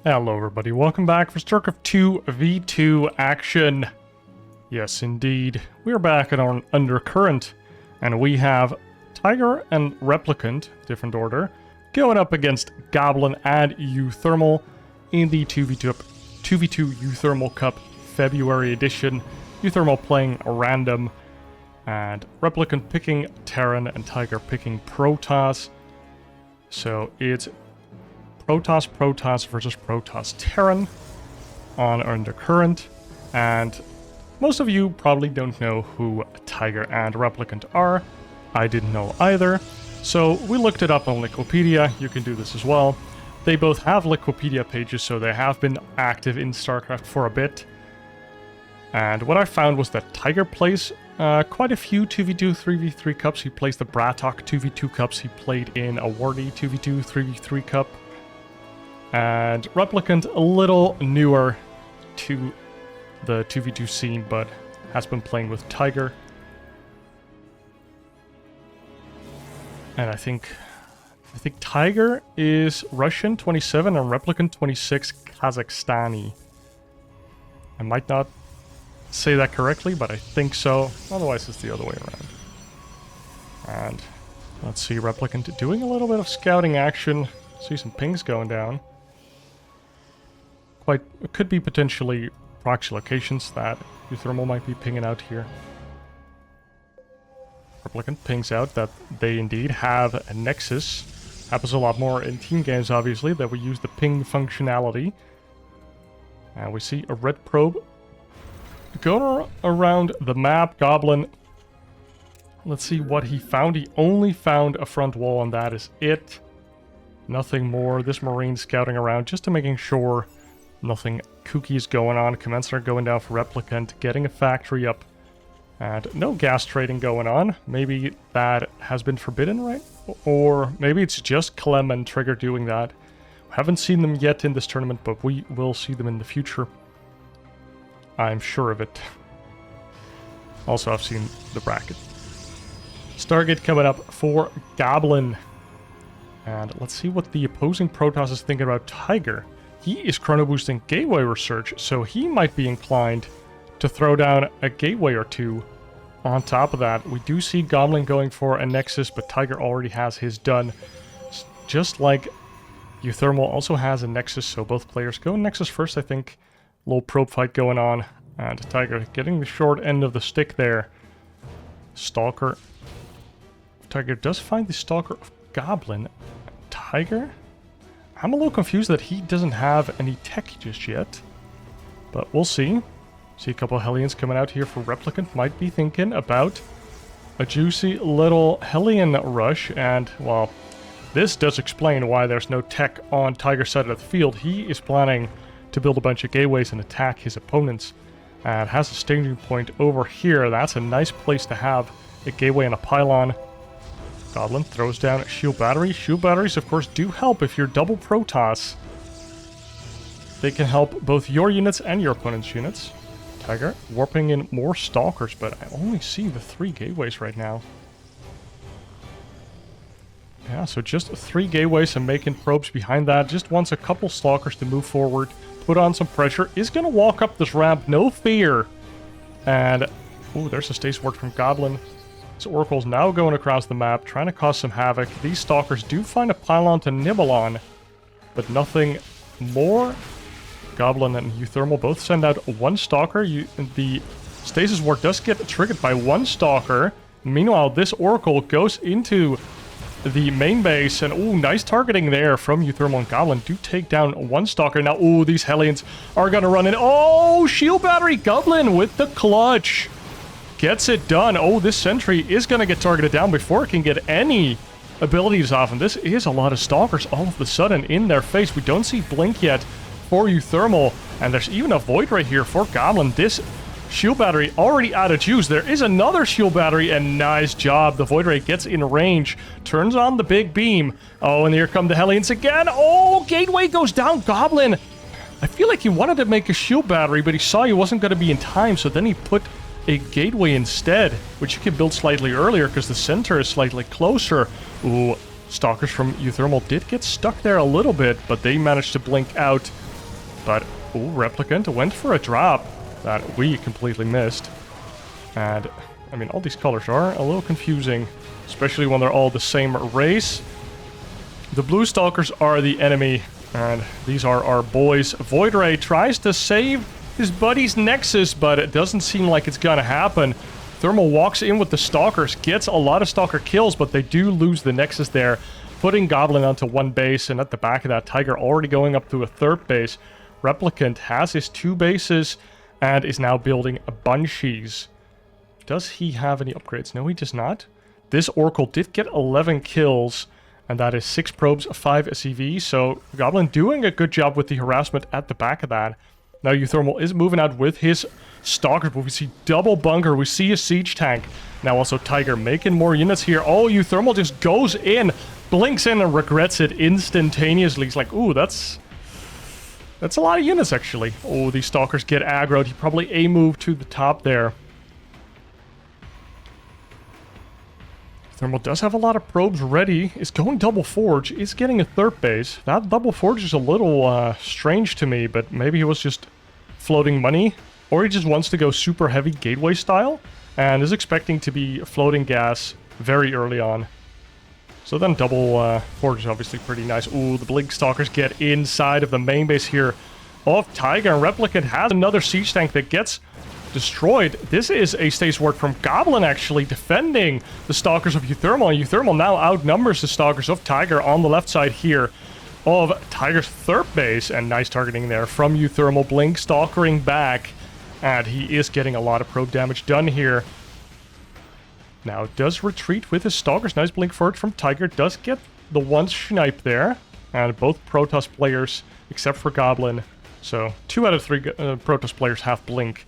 Hello everybody, welcome back for StarCraft 2 v2 action. Yes indeed, we're back at our Undercurrent, and we have Tiger and Replicant, different order, going up against Goblin and uThermal in the 2v2 uThermal Cup February edition. uThermal playing random, and Replicant picking Terran and Tiger picking Protoss. So it's Protoss versus Protoss Terran on Undercurrent, and most of you probably don't know who Tiger and Replicant are. I didn't know either, so we looked it up on Wikipedia. You can do this as well. They both have Wikipedia pages, so they have been active in StarCraft for a bit. And what I found was that Tiger plays quite a few 2v2, 3v3 cups. He plays the Bratok 2v2 cups. He played in a Wardy 2v2, 3v3 cup. And Replicant, a little newer to the 2v2 scene, but has been playing with Tiger. And I think Tiger is Russian 27 and Replicant 26 Kazakhstani. I might not say that correctly, but I think so. Otherwise, it's the other way around. And let's see, Replicant doing a little bit of scouting action. See some pings going down. It could be potentially proxy locations that uThermal might be pinging out here. Replicant pings out that they indeed have a Nexus. Happens a lot more in team games, obviously, that we use the ping functionality. And we see a red probe going around the map. Goblin, let's see what he found. He only found a front wall, and that is it. Nothing more. This Marine scouting around just to making sure nothing kooky is going on. Commencer are going down for Replicant, getting a factory up. And no gas trading going on. Maybe that has been forbidden, right? Or maybe it's just Clem and Trigger doing that. We haven't seen them yet in this tournament, but we will see them in the future. I'm sure of it. Also, I've seen the bracket. Stargate coming up for Goblin. And let's see what the opposing Protoss is thinking about Tiger. He is chrono boosting gateway research, so he might be inclined to throw down a gateway or two. On top of that, we do see Goblin going for a Nexus, but Tiger already has his done. Just like uThermal also has a Nexus, so both players go Nexus first, I think. Little probe fight going on, and Tiger getting the short end of the stick there. Stalker. Tiger does find the Stalker of Goblin. Tiger? I'm a little confused that he doesn't have any tech just yet, but we'll see. See a couple of Hellions coming out here for Replicant. Might be thinking about a juicy little Hellion rush, and, well, this does explain why there's no tech on Tiger's side of the field. He is planning to build a bunch of gateways and attack his opponents, and has a staging point over here. That's a nice place to have a gateway and a pylon. Goblin throws down a shield battery. Shield batteries, of course, do help if you're double Protoss. They can help both your units and your opponent's units. Tiger warping in more Stalkers, but I only see the 3 gateways right now. Yeah, so just 3 gateways and making probes behind that. Just wants a couple Stalkers to move forward, put on some pressure. Is going to walk up this ramp, no fear. And, ooh, there's a Stasis Ward from Goblin. So Oracle's now going across the map, trying to cause some havoc. These Stalkers do find a pylon to nibble on, but nothing more. Goblin and uThermal both send out 1 Stalker. The Stasis Ward does get triggered by 1 Stalker. Meanwhile, this Oracle goes into the main base, and ooh, nice targeting there from uThermal and Goblin. Do take down 1 Stalker. Now, ooh, these Hellions are going to run in. Oh, shield battery! Goblin with the clutch. Gets it done. Oh, this sentry is going to get targeted down before it can get any abilities off. And this is a lot of Stalkers all of a sudden in their face. We don't see Blink yet for uThermal. And there's even a Void right here for Goblin. This shield battery already out of juice. There is another shield battery, and nice job. The Void Ray gets in range. Turns on the big beam. Oh, and here come the Hellions again. Oh, gateway goes down. Goblin. I feel like he wanted to make a shield battery, but he saw he wasn't going to be in time. So then he put a gateway instead, which you can build slightly earlier because the center is slightly closer. Ooh, Stalkers from uThermal did get stuck there a little bit, but they managed to blink out But, ooh, Replicant went for a drop that we completely missed. And, I mean, all these colors are a little confusing, especially when they're all the same race. The blue stalkers are the enemy, and these are our boys. Void Ray tries to save his buddy's Nexus, but it doesn't seem like it's gonna happen. Thermal walks in with the stalkers, gets a lot of stalker kills, but they do lose the Nexus there, putting Goblin onto one base, and at the back of that, Tiger already going up to a third base. Replicant has his 2 bases and is now building a Banshees. Does he have any upgrades? No, he does not. This Oracle did get 11 kills, and that is 6 probes, 5 SCV, so Goblin doing a good job with the harassment at the back of that. Now uThermal is moving out with his stalkers, but we see double bunker, we see a siege tank. Now also Tiger making more units here. Oh, uThermal just goes in, blinks in, and regrets it instantaneously. He's like, ooh, that's a lot of units, actually. Oh, these stalkers get aggroed. He probably A-move to the top there. Thermal does have a lot of probes ready. Is going double forge. Is getting a third base. That double forge is a little strange to me, but maybe he was just floating money. Or he just wants to go super heavy gateway style and is expecting to be floating gas very early on. So then double forge is obviously pretty nice. Ooh, the blink stalkers get inside of the main base here of Tiger, and Replicant has another siege tank that gets destroyed. This is a stasis ward from Goblin, actually, defending the stalkers of uThermal. uThermal now outnumbers the stalkers of Tiger on the left side here of Tiger's third base, and nice targeting there from uThermal. Blink stalkering back, and he is getting a lot of probe damage done here. Now does retreat with his stalkers. Nice blink forward from Tiger. Does get the one snipe there, and both Protoss players, except for Goblin, so 2 out of 3 Protoss players have blink.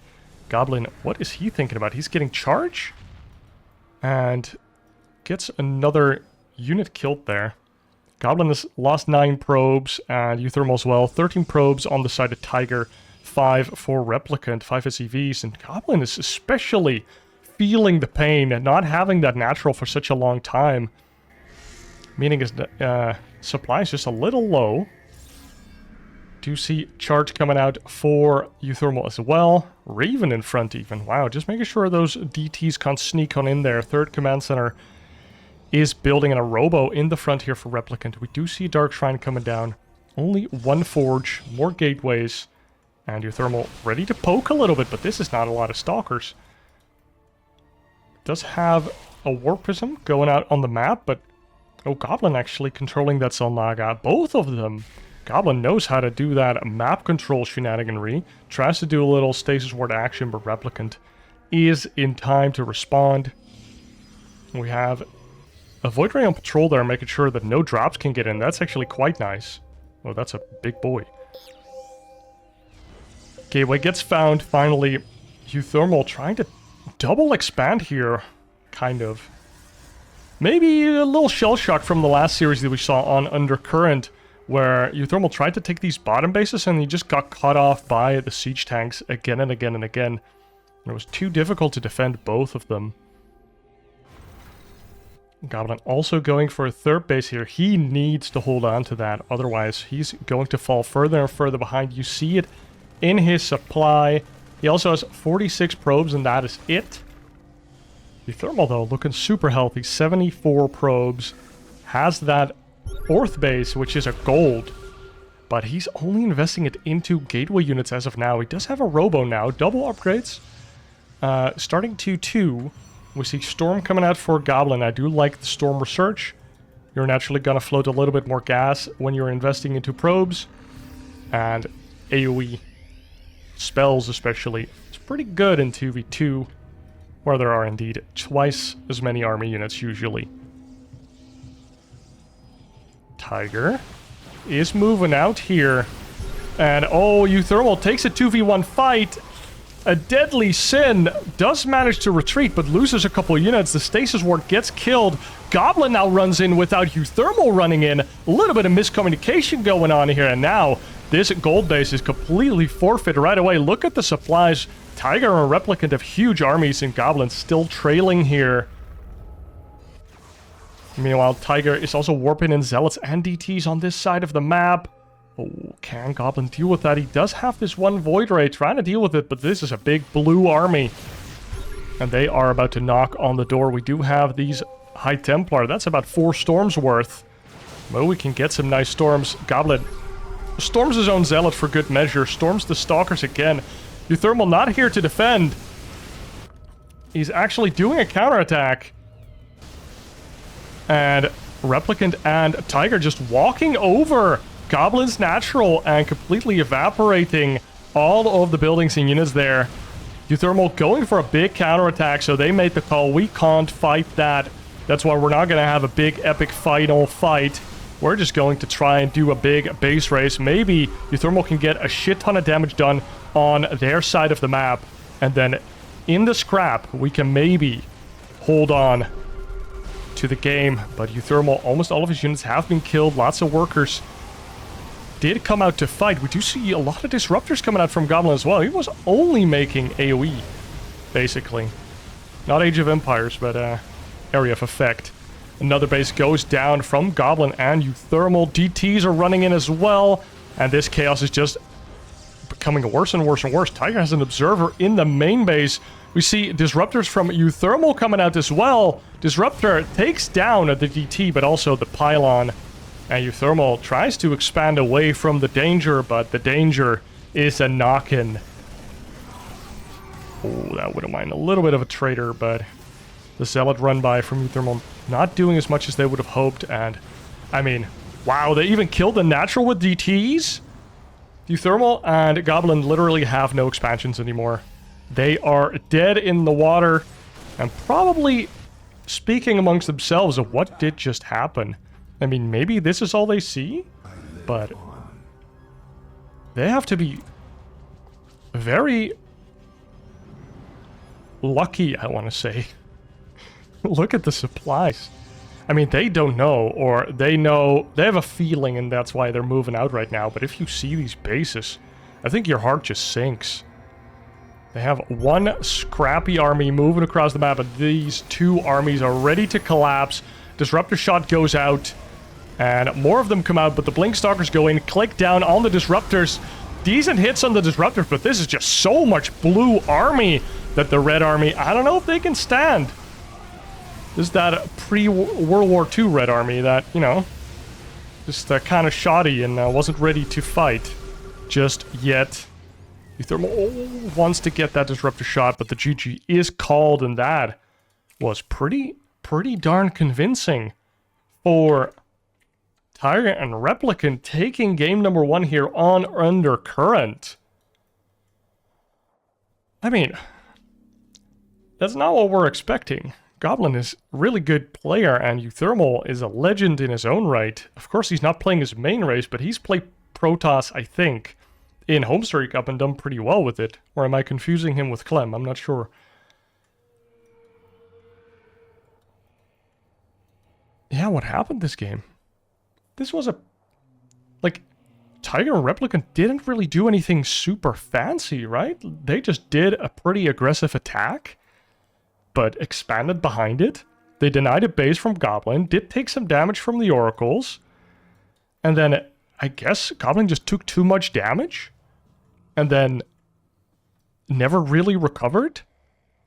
Goblin, what is he thinking about? He's getting charge and gets another unit killed there. Goblin has lost 9 probes, and uThermal as well. 13 probes on the side of Tiger, 5 for Replicant, 5 SCVs, and Goblin is especially feeling the pain and not having that natural for such a long time. Meaning his supply is just a little low. Do see charge coming out for uThermal as well. Raven in front even. Wow, just making sure those DTs can't sneak on in there. Third command center is building in a robo in the front here for Replicant. We do see Dark Shrine coming down. Only 1 forge, more gateways, and uThermal ready to poke a little bit, but this is not a lot of stalkers. Does have a Warp Prism going out on the map, but oh, Goblin actually controlling that Solnaga. Both of them. Goblin knows how to do that map control shenaniganry. Tries to do a little stasis ward action, but Replicant is in time to respond. We have a Void Ray on patrol there, making sure that no drops can get in. That's actually quite nice. Oh, that's a big boy. Gateway gets found, finally. uThermal trying to double expand here, kind of. Maybe a little shell shock from the last series that we saw on Undercurrent, where uThermal tried to take these bottom bases and he just got caught off by the siege tanks again and again and again. And it was too difficult to defend both of them. Goblin also going for a third base here. He needs to hold on to that, otherwise he's going to fall further and further behind. You see it in his supply. He also has 46 probes, and that is it. uThermal, though, looking super healthy. 74 probes. Has that 4th base, which is a gold. But he's only investing it into gateway units as of now. He does have a robo now. Double upgrades. Starting 2-2. We see Storm coming out for Goblin. I do like the Storm Research. You're naturally going to float a little bit more gas when you're investing into probes. And AoE spells especially. It's pretty good in 2v2, where there are indeed twice as many army units usually. Tiger is moving out here. And oh, uThermal takes a 2v1 fight. A deadly sin does manage to retreat, but loses a couple units. The stasis ward gets killed. Goblin now runs in without uThermal running in. A little bit of miscommunication going on here, and now this gold base is completely forfeit right away. Look at the supplies. Tiger and Replicant have huge armies, and Goblin still trailing here. Meanwhile, Tiger is also warping in Zealots and DTs on this side of the map. Oh, can Goblin deal with that? He does have this one Void Ray trying to deal with it, but this is a big blue army. And they are about to knock on the door. We do have these High Templar. That's about 4 storms worth. Well, we can get some nice storms. Goblin storms his own Zealot for good measure. Storms the Stalkers again. uThermal not here to defend. He's actually doing a counterattack. And Replicant and Tiger just walking over Goblin's natural and completely evaporating all of the buildings and units there. uThermal going for a big counterattack, so they made the call. We can't fight that. That's why we're not going to have a big epic final fight. We're just going to try and do a big base race. Maybe uThermal can get a shit ton of damage done on their side of the map. And then in the scrap, we can maybe hold on to the game. But uThermal, almost all of his units have been killed. Lots of workers did come out to fight. We do see a lot of disruptors coming out from Goblin as well. He was only making AoE, basically. Not Age of Empires, but Area of Effect. Another base goes down from Goblin and uThermal. DTs are running in as well. And this chaos is just becoming worse and worse and worse. Tiger has an observer in the main base. We see disruptors from uThermal coming out as well. Disruptor takes down the DT, but also the pylon. And uThermal tries to expand away from the danger, but the danger is a knock-in. Oh, that would have minded a little bit of a traitor, but the Zealot run by from uThermal not doing as much as they would have hoped. And, I mean, wow, they even killed the natural with DTs? uThermal and Goblin literally have no expansions anymore. They are dead in the water and probably speaking amongst themselves of what did just happen. I mean, maybe this is all they see, but they have to be very lucky, I want to say. Look at the supplies. I mean, they don't know, or they know, they have a feeling, and that's why they're moving out right now. But if you see these bases, I think your heart just sinks. They have one scrappy army moving across the map, and these 2 armies are ready to collapse. Disruptor shot goes out. And more of them come out, but the Blink Stalkers go in, click down on the Disruptors. Decent hits on the Disruptors, but this is just so much blue army that the Red Army, I don't know if they can stand. This is that pre-World War II Red Army that, you know, just kind of shoddy and wasn't ready to fight just yet. uThermal wants to get that Disruptor shot, but the GG is called, and that was pretty darn convincing for Tiger and Replicant taking game number 1 here on Undercurrent. I mean, that's not what we're expecting. Goblin is a really good player, and uThermal is a legend in his own right. Of course, he's not playing his main race, but he's played Protoss, I think, in Homestory Cup and done pretty well with it. Or am I confusing him with Clem? I'm not sure. Yeah, what happened this game? This was a... like, Tiger and Replicant didn't really do anything super fancy, right? They just did a pretty aggressive attack, but expanded behind it. They denied a base from Goblin, did take some damage from the Oracles, and then I guess Goblin just took too much damage, and then never really recovered.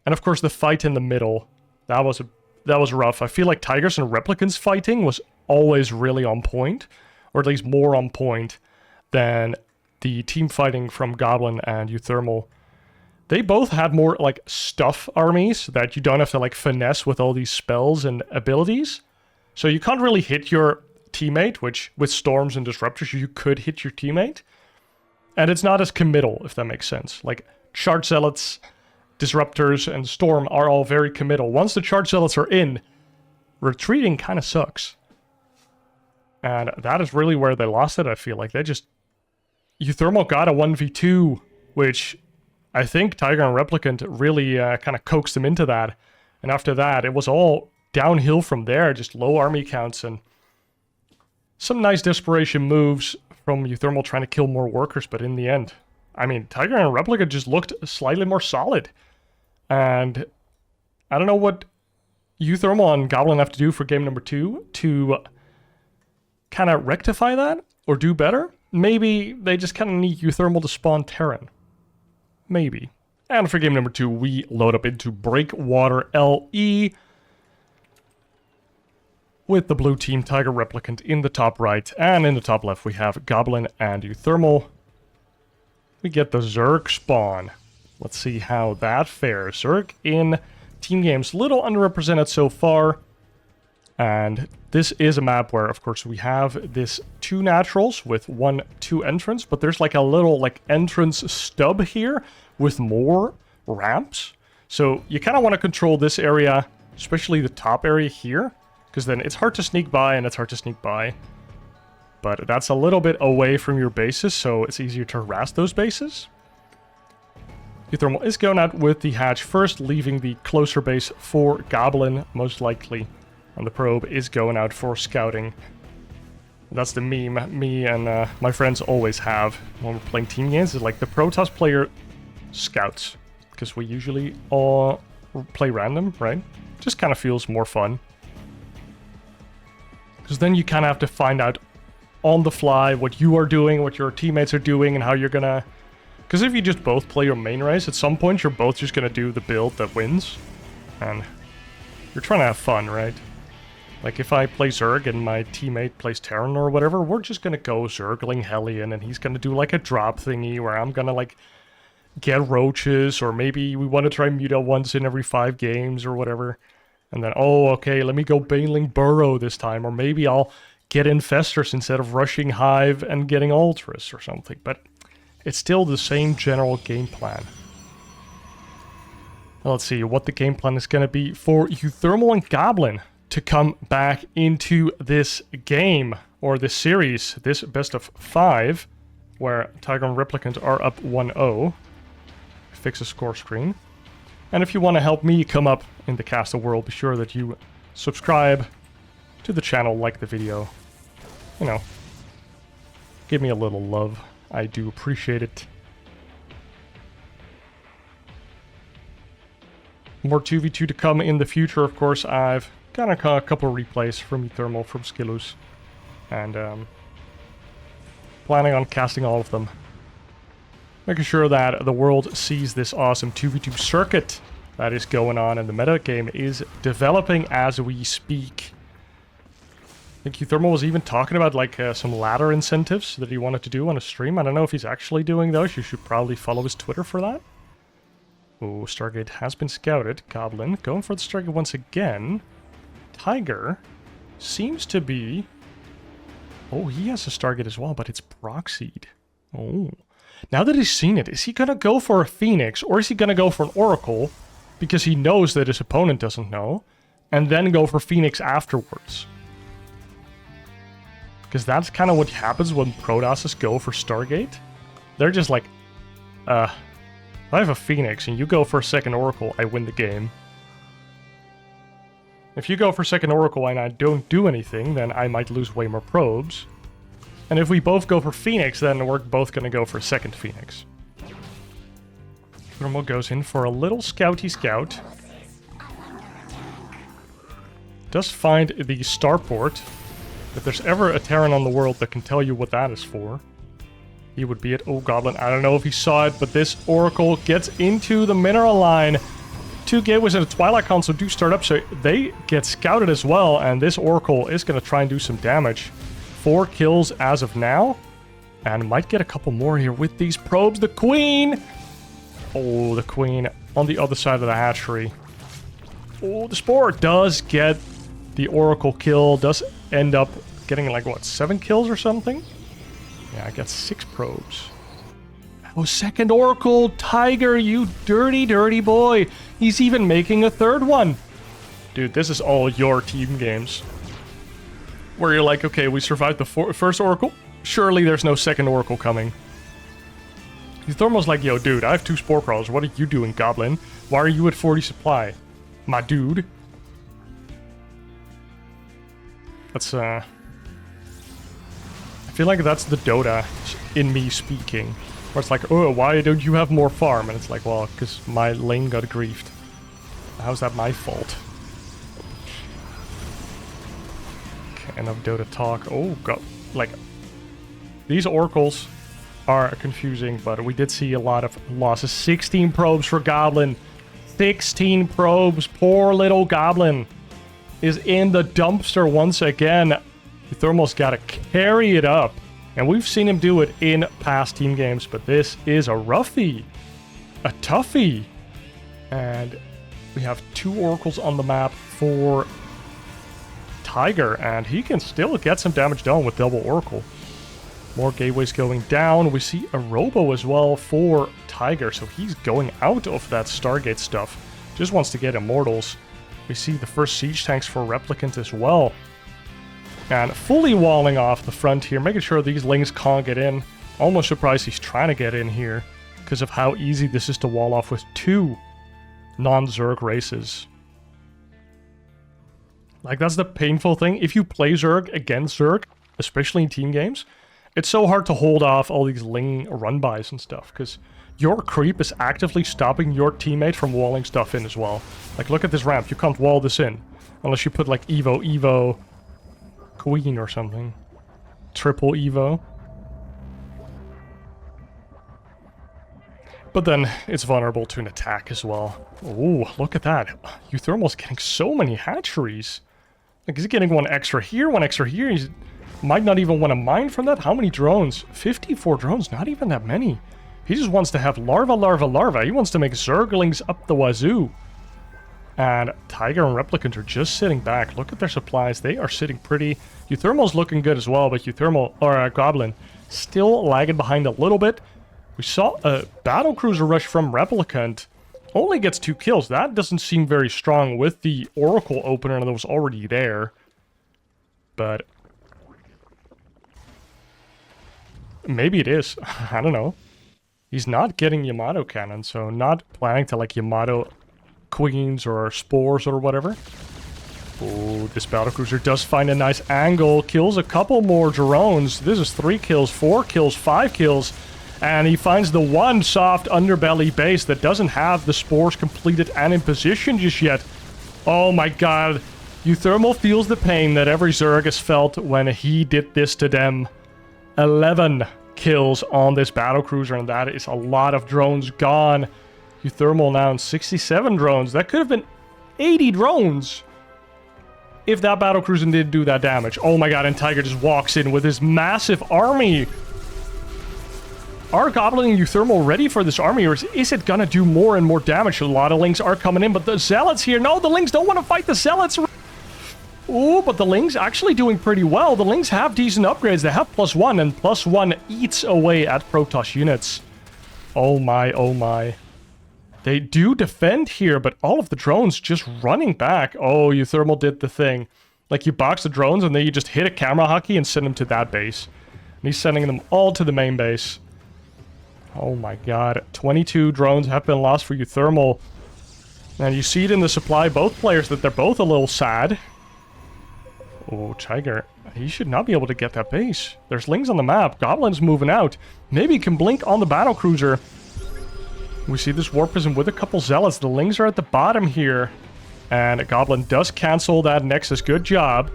And of course the fight in the middle, that was rough. I feel like Tigers and Replicants fighting was always really on point, or at least more on point than the team fighting from Goblin and uThermal. They both had more like stuff armies that you don't have to like finesse with all these spells and abilities. So you can't really hit your teammate, which with storms and disruptors you could hit your teammate. And it's not as committal, if that makes sense. Like Charge Zealots, Disruptors, and Storm are all very committal. Once the Charge Zealots are in, retreating kind of sucks. And that is really where they lost it, I feel like. They just... uThermal got a 1v2, which I think Tiger and Replicant really kind of coaxed them into that. And after that, it was all downhill from there, just low army counts and some nice desperation moves from uThermal trying to kill more workers, but in the end, I mean, Tiger and Replicant just looked slightly more solid. And I don't know what uThermal and Goblin have to do for game number 2 to kind of rectify that or do better. maybe they just kind of need uThermal to spawn Terran. Maybe. And for game number 2, we load up into Breakwater LE with the blue team Tiger Replicant in the top right, and in the top left we have Goblin and uThermal. We get the Zerg spawn. Let's see how that fares. Zerg in team games, little underrepresented so far. And this is a map where, of course, we have this 2 naturals with 1-2 entrance, but there's like a little like entrance stub here with more ramps. So you kind of want to control this area, especially the top area here, because then it's hard to sneak by and it's hard to sneak by. But that's a little bit away from your bases, so it's easier to harass those bases. uThermal is going out with the hatch first, leaving the closer base for Goblin, most likely. And the probe is going out for scouting. That's the meme me and my friends always have when we're playing team games. It's like the Protoss player scouts. Because we usually all play random, right? Just kind of feels more fun. Because then you kind of have to find out on the fly what you are doing, what your teammates are doing, and how you're gonna... Because if you just both play your main race, at some point you're both just gonna do the build that wins. And you're trying to have fun, right? Like, if I play Zerg and my teammate plays Terran or whatever, we're just gonna go Zergling Hellion, and he's gonna do, like, a drop thingy where I'm gonna, like, get roaches, or maybe we want to try Muta once in every 5 games or whatever. And then, oh, okay, let me go Baneling Burrow this time, or maybe I'll get Infestors instead of rushing Hive and getting Ultras or something. But it's still the same general game plan. Now, let's see what the game plan is going to be for uThermal and Goblin to come back into this game, or this series, this best of 5, where Tiger and Replicant are up 1-0. Fix a score screen. And if you want to help me come up in the caster world, be sure that you subscribe to the channel, like the video. You know, give me a little love. I do appreciate it. More 2v2 to come in the future, of course. I've got a couple replays from uThermal, from Skillus, and planning on casting all of them. Making sure that the world sees this awesome 2v2 circuit that is going on, and the meta game is developing as we speak. I think uThermal was even talking about like some ladder incentives that he wanted to do on a stream. I don't know if he's actually doing those. You should probably follow his Twitter for that. Oh, Stargate has been scouted. Goblin going for the Stargate once again. Tiger seems to be... Oh, he has a Stargate as well, but it's proxied. Oh. Now that he's seen it, is he gonna go for a Phoenix, or is he gonna go for an Oracle because he knows that his opponent doesn't know, and then go for Phoenix afterwards? Because that's kind of what happens when Protosses go for Stargate. They're just like, if I have a Phoenix and you go for a second Oracle, I win the game. If you go for second Oracle and I don't do anything, then I might lose way more probes. And if we both go for Phoenix, then we're both going to go for second Phoenix. uThermal goes in for a little scouty scout. Does find the starport. If there's ever a Terran on the world that can tell you what that is for, he would be it. Oh, Goblin, I don't know if he saw it, but this Oracle gets into the mineral line. 2 gateways and a Twilight Council do start up, so they get scouted as well, and this Oracle is going to try and do some damage. 4 kills as of now, and might get a couple more here with these probes. The Queen! Oh, the Queen on the other side of the hatchery. Oh, the Spore does get the Oracle kill, does end up getting like, what, 7 kills or something? Yeah, I got 6 probes. Oh, second Oracle! Tiger, you dirty, dirty boy! He's even making a 3rd one! Dude, this is all your team games. Where you're like, okay, we survived the first Oracle. Surely there's no second Oracle coming. uThermal's like, yo, dude, I have 2 Spore Crawlers. What are you doing, Goblin? Why are you at 40 supply? My dude. That's, I feel like that's the Dota in me speaking. Where it's like, oh, why don't you have more farm? And it's like, well, because my lane got griefed. How's that my fault? Okay, enough Dota talk. Oh, God. Like, These oracles are confusing, but we did see a lot of losses. 16 probes for Goblin. 16 probes. Poor little Goblin is in the dumpster once again. uThermal's got to carry it up. And we've seen him do it in past team games, but this is a roughie. A toughie. And we have 2 oracles on the map for Tiger, and he can still get some damage done with double oracle. More gateways going down. We see a robo as well for Tiger, so he's going out of that Stargate stuff. Just wants to get immortals. We see the first siege tanks for Replicant as well. And fully walling off the front here, making sure these lings can't get in. Almost surprised he's trying to get in here because of how easy this is to wall off with 2 non-Zerg races. Like, that's the painful thing. If you play Zerg against Zerg, especially in team games, it's so hard to hold off all these ling run-bys and stuff, because your creep is actively stopping your teammate from walling stuff in as well. Like, look at this ramp. You can't wall this in. Unless you put, like, Evo, Queen or something. Triple Evo. But then, it's vulnerable to an attack as well. Oh, look at that. uThermal's getting so many hatcheries. Like, he's getting 1 extra here, 1 extra here. He might not even want to mine from that. How many drones? 54 drones, not even that many. He just wants to have larva. He wants to make Zerglings up the wazoo. And Tiger and Replicant are just sitting back. Look at their supplies. They are sitting pretty. uThermal's looking good as well, but Goblin still lagging behind a little bit. We saw a battlecruiser rush from Replicant. Only gets 2 kills. That doesn't seem very strong with the Oracle opener that was already there. But maybe it is. I don't know. He's not getting Yamato cannon, so not planning to, like, Yamato queens or spores or whatever. Oh, this battlecruiser does find a nice angle. Kills a couple more drones. This is 3 kills, 4 kills, 5 kills. And he finds the 1 soft underbelly base that doesn't have the spores completed and in position just yet. Oh my god. uThermal feels the pain that every Zerg has felt when he did this to them. 11 kills on this battlecruiser, and that is a lot of drones gone. uThermal now in 67 drones. That could have been 80 drones if that battlecruiser didn't do that damage. Oh my god, and Tiger just walks in with his massive army. Are Goblin and uThermal ready for this army, or is it gonna do more and more damage? A lot of lings are coming in, but the zealots here... No, the lings don't want to fight the zealots! Oh, but the lings actually doing pretty well. The lings have decent upgrades. They have +1, and +1 eats away at Protoss units. Oh my, oh my. They do defend here, but all of the drones just running back. Oh, uThermal did the thing. Like, you box the drones, and then you just hit a camera hockey and send them to that base. And he's sending them all to the main base. Oh my god. 22 drones have been lost for uThermal. And you see it in the supply, both players, that they're both a little sad. Oh, Tiger. He should not be able to get that base. There's lings on the map. Goblin's moving out. Maybe he can blink on the battlecruiser. We see this Warp Prism with a couple zealots. The lings are at the bottom here. And a Goblin does cancel that Nexus. Good job.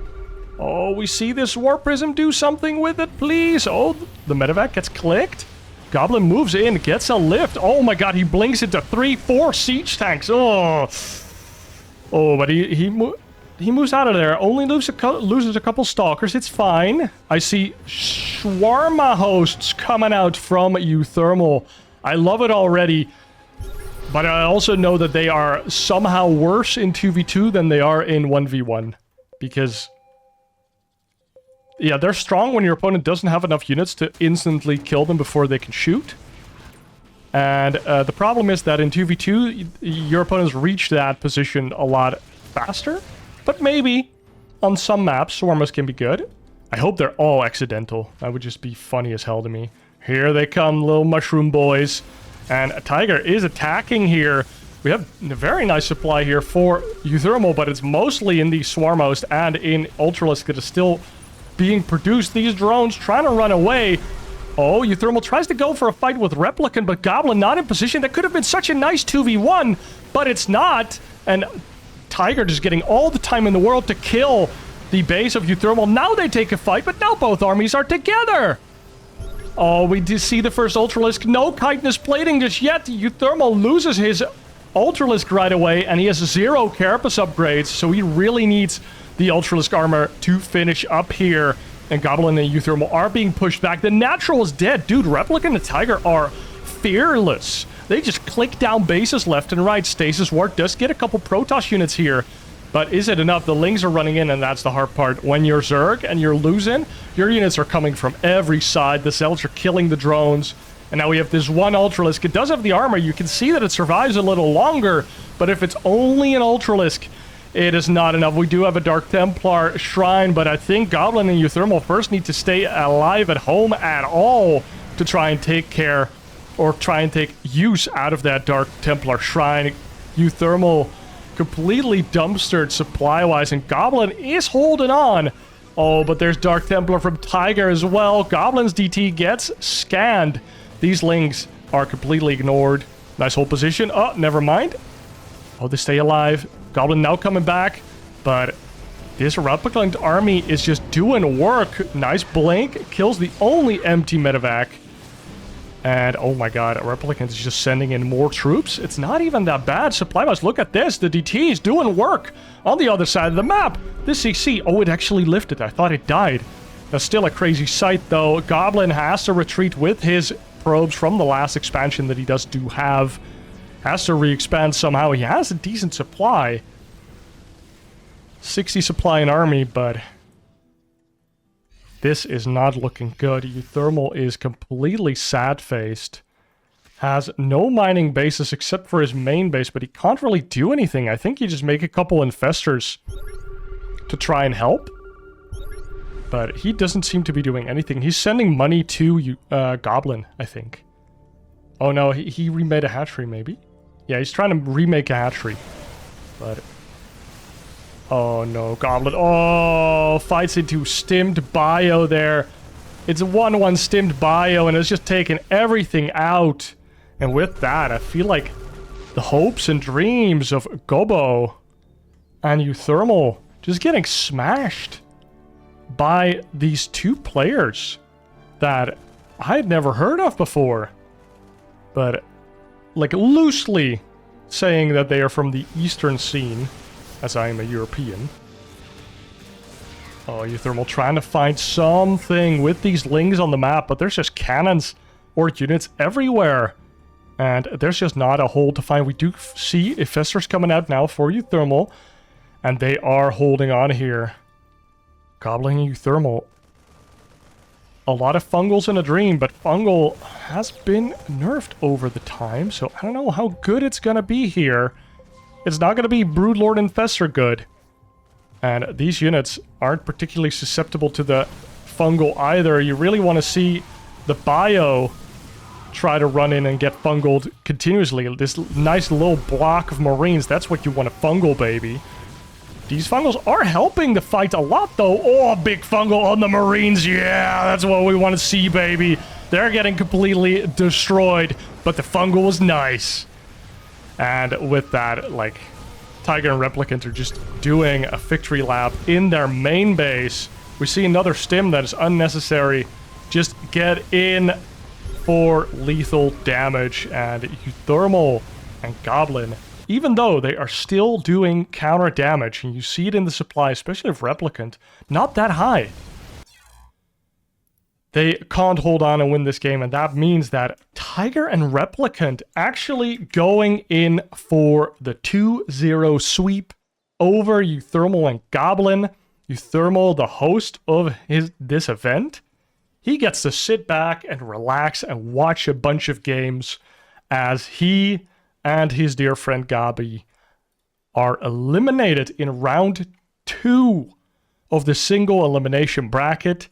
Oh, we see this Warp Prism. Do something with it, please. Oh, the medevac gets clicked. Goblin moves in, gets a lift. Oh my god, he blinks into 3, 4 siege tanks. Oh, but he moves out of there. Only loses a couple stalkers. It's fine. I see Swarmhosts coming out from uThermal. I love it already. But I also know that they are somehow worse in 2v2 than they are in 1v1. Because... yeah, they're strong when your opponent doesn't have enough units to instantly kill them before they can shoot. And the problem is that in 2v2, your opponents reach that position a lot faster. But maybe on some maps, Swarmhosts can be good. I hope they're all accidental. That would just be funny as hell to me. Here they come, little mushroom boys. And a Tiger is attacking here. We have a very nice supply here for uThermal, but it's mostly in the Swarmhost and in Ultralisk that is still being produced. These drones trying to run away. Oh, uThermal tries to go for a fight with Replicant, but Goblin not in position. That could have been such a nice 2v1, but it's not. And Tiger just getting all the time in the world to kill the base of uThermal. Now they take a fight, but now both armies are together. Oh, we do see the first Ultralisk. No chitinous plating just yet. uThermal loses his Ultralisk right away, and he has 0 Carapace upgrades, so he really needs the Ultralisk armor to finish up here. And Goblin and uThermal are being pushed back. The Natural is dead. Dude, Replicant and Tiger are fearless. They just click down bases left and right. Stasis Ward does get a couple Protoss units here. But is it enough? The Lings are running in, and that's the hard part. When you're Zerg and you're losing, your units are coming from every side. The Zelds are killing the drones. And now we have this one Ultralisk. It does have the armor. You can see that it survives a little longer. But if it's only an Ultralisk, it is not enough. We do have a Dark Templar shrine, but I think Goblin and uThermal first need to stay alive at home at all to try and take care or try and take use out of that Dark Templar shrine. uThermal completely dumpstered supply-wise, and Goblin is holding on. Oh, but there's Dark Templar from Tiger as well. Goblin's DT gets scanned. These Lings are completely ignored. Nice hold position. Oh, never mind. Oh, they stay alive. Goblin now coming back, but this Replicant army is just doing work. Nice blink. Kills the only empty medevac. And, oh my god, Replicant is just sending in more troops. It's not even that bad. Supply must look at this. The DT is doing work on the other side of the map. This CC, oh, it actually lifted. I thought it died. That's still a crazy sight, though. Goblin has to retreat with his probes from the last expansion that he do have. Has to re-expand somehow. He has a decent supply. 60 supply in army, but this is not looking good. uThermal is completely sad-faced. Has no mining bases except for his main base, but he can't really do anything. I think you just make a couple infestors to try and help. But he doesn't seem to be doing anything. He's sending money to Goblin, I think. Oh no, he remade a hatchery, maybe? Yeah, he's trying to remake a hatchery. But oh no, Goblin. Oh, fights into stimmed bio there. It's a 1-1 stimmed bio, and it's just taking everything out. And with that, I feel like the hopes and dreams of Gobo and uThermal just getting smashed by these two players that I had never heard of before. But, like, loosely saying that they are from the Eastern scene, as I am a European. Oh, uThermal trying to find something with these Lings on the map, but there's just cannons or units everywhere. And there's just not a hole to find. We do see Infestors coming out now for uThermal, and they are holding on here. Goblin and uThermal. A lot of Fungals in a dream, but Fungal has been nerfed over the time, so I don't know how good it's gonna be here. It's not gonna be Broodlord Infestor good. And these units aren't particularly susceptible to the Fungal either. You really want to see the bio try to run in and get fungaled continuously. This nice little block of Marines, that's what you want to fungal, baby. These Fungals are helping the fight a lot, though. Oh, big Fungal on the Marines. Yeah, that's what we want to see, baby. They're getting completely destroyed, but the Fungal was nice. And with that, like, Tiger and Replicant are just doing a victory lap in their main base. We see another stim that is unnecessary. Just get in for lethal damage. And uThermal and Goblin, even though they are still doing counter damage, and you see it in the supply, especially of Replicant, not that high. They can't hold on and win this game, and that means that Tiger and Replicant actually going in for the 2-0 sweep over uThermal and Goblin. uThermal, the host of this event, he gets to sit back and relax and watch a bunch of games as he and his dear friend Gabi are eliminated in round 2 of the single elimination bracket.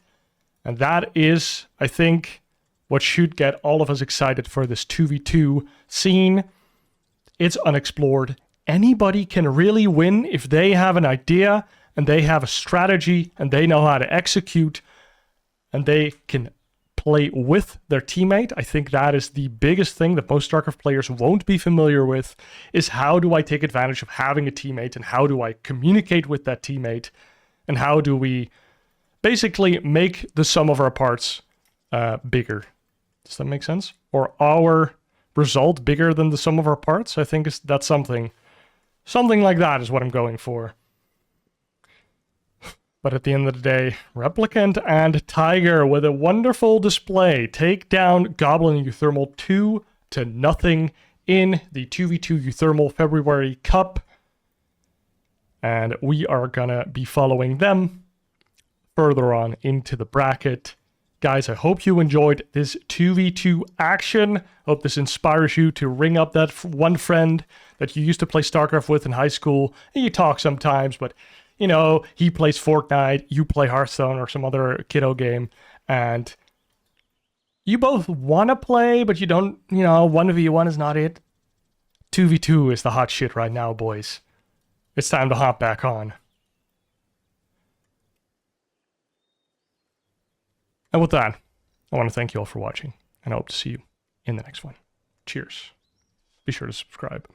And that is, I think, what should get all of us excited for this 2v2 scene. It's unexplored. Anybody can really win if they have an idea and they have a strategy and they know how to execute and they can play with their teammate. I think that is the biggest thing that most StarCraft players won't be familiar with, is how do I take advantage of having a teammate and how do I communicate with that teammate and how do we basically make the sum of our parts bigger. Does that make sense? Or our result bigger than the sum of our parts? I think that's something. Something like that is what I'm going for. But at the end of the day, Replicant and Tiger with a wonderful display take down Goblin and uThermal 2-0 in the 2v2 uThermal February Cup. And we are gonna be following them further on into the bracket. Guys, I hope you enjoyed this 2v2 action. Hope this inspires you to ring up that one friend that you used to play StarCraft with in high school. And you talk sometimes, but you know, he plays Fortnite, you play Hearthstone or some other kiddo game, and you both want to play, but you don't, you know, 1v1 is not it. 2v2 is the hot shit right now, boys. It's time to hop back on. And with that, I want to thank you all for watching, and I hope to see you in the next one. Cheers. Be sure to subscribe.